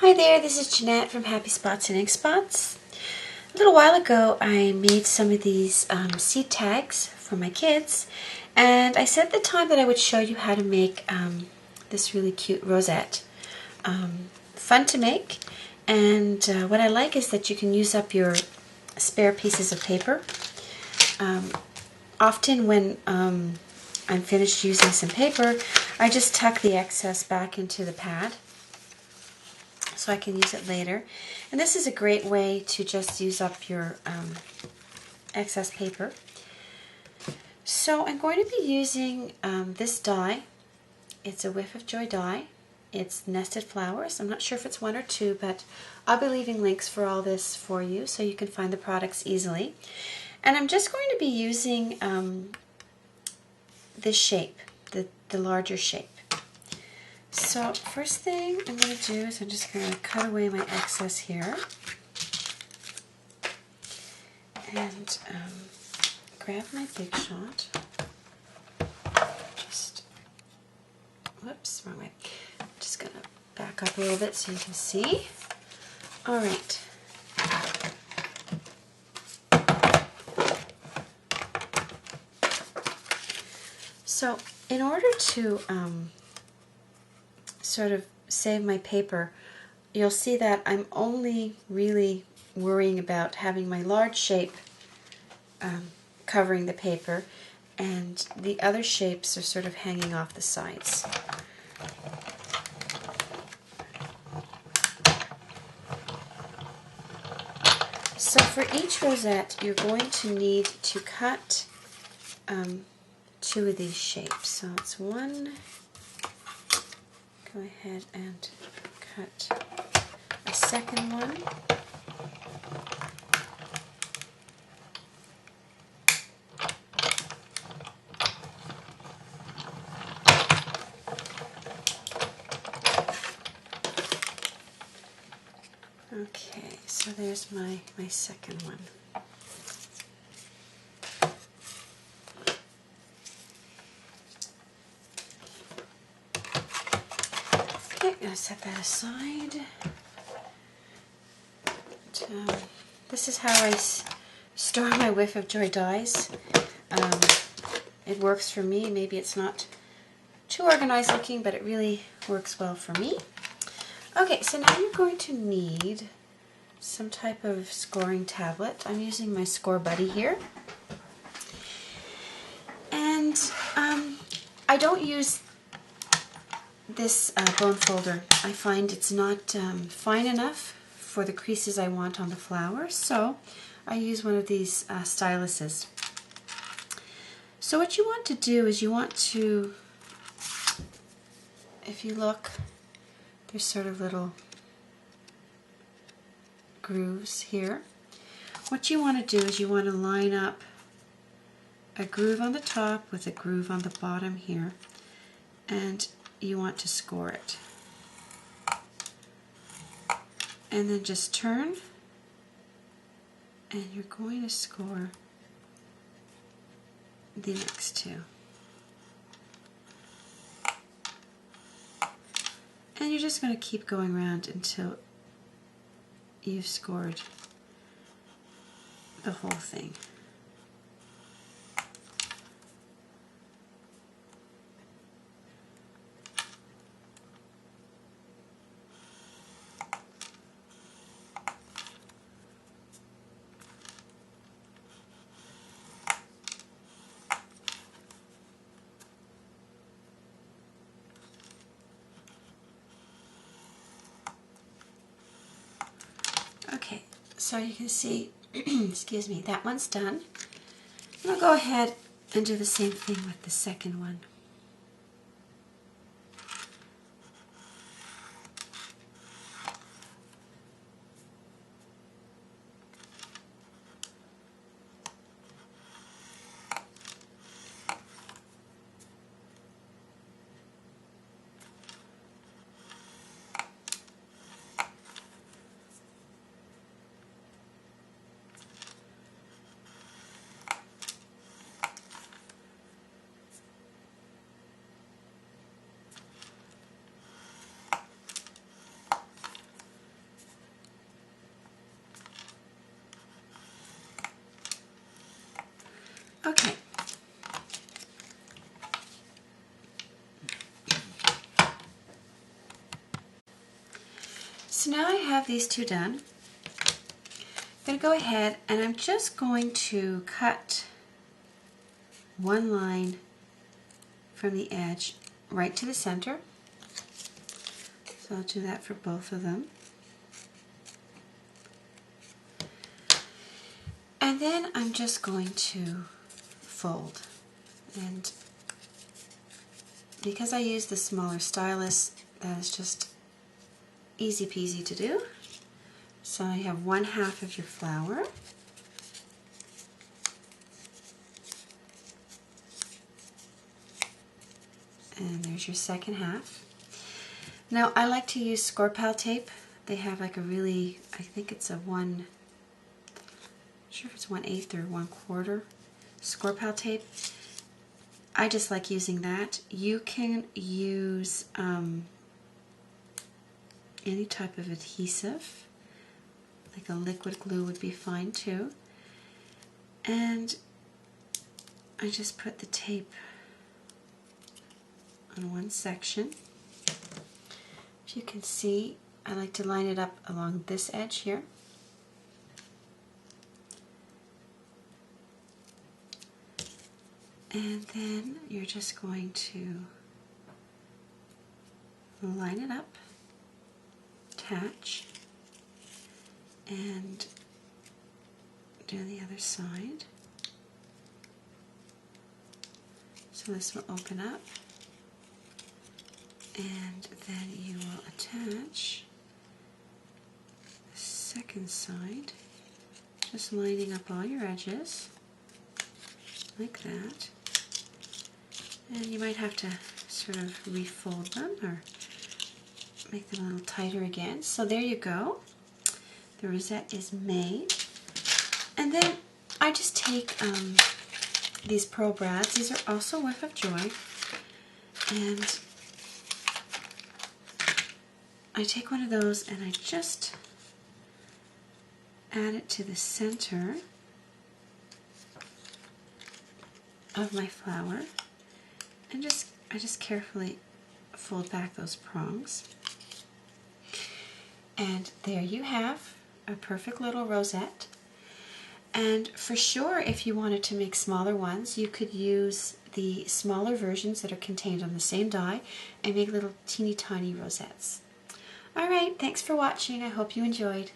Hi there, this is Jeanette from Happy Spots and Ink Spots. A little while ago I made some of these seed tags for my kids, and I said at the time that I would show you how to make this really cute rosette. Fun to make, and what I like is that you can use up your spare pieces of paper. Often when I'm finished using some paper, I just tuck the excess back into the pad so I can use it later. And this is a great way to just use up your excess paper. So I'm going to be using this die. It's a Whiff of Joy die. It's nested flowers. I'm not sure if it's one or two, but I'll be leaving links for all this for you so you can find the products easily. And I'm just going to be using this shape, the larger shape. So first thing I'm going to do is I'm just going to cut away my excess here and grab my Big Shot. Just, whoops, wrong way. Just going to back up a little bit so you can see. All right. So in order to sort of save my paper, you'll see that I'm only really worrying about having my large shape covering the paper, and the other shapes are sort of hanging off the sides. So for each rosette, you're going to need to cut two of these shapes. So it's one. Go ahead and cut a second one. Okay, so there's my second one. Okay, I'm going to set that aside. This is how I store my Whiff of Joy dies. It works for me. Maybe it's not too organized looking, but it really works well for me. Okay, so now you're going to need some type of scoring tablet. I'm using my Score Buddy here. And I don't use this bone folder. I find it's not fine enough for the creases I want on the flowers, so I use one of these styluses. So what you want to do is you want to, if you look, there's sort of little grooves here. What you want to do is you want to line up a groove on the top with a groove on the bottom here, and you want to score it. And then just turn, and you're going to score the next two. And you're just going to keep going around until you've scored the whole thing. Okay, so you can see, excuse me, that one's done. And I'll go ahead and do the same thing with the second one. so now I have these two done. I'm going to go ahead and I'm just going to cut one line from the edge right to the center. So I'll do that for both of them. And then I'm just going to fold. And because I use the smaller stylus, that is just easy peasy to do. So you have 1/2 of your flower. And there's your second half. Now I like to use Score-Pal tape. They have like a really, I think it's a I'm not sure if it's 1/8 or 1/4 Score-Pal tape. I just like using that. You can use any type of adhesive, like a liquid glue would be fine too. And I just put the tape on one section. As you can see, I like to line it up along this edge here. And then you're just going to line it up, attach, and do the other side. So this will open up, and then you will attach the second side, just lining up all your edges like that. And you might have to sort of refold them or make them a little tighter again. So there you go. The rosette is made. And then I just take these pearl brads. These are also Whiff of Joy. And I take one of those and I just add it to the center of my flower. And I just carefully fold back those prongs. And there you have a perfect little rosette. And for sure, if you wanted to make smaller ones, you could use the smaller versions that are contained on the same die and make little teeny tiny rosettes. Alright, thanks for watching. I hope you enjoyed.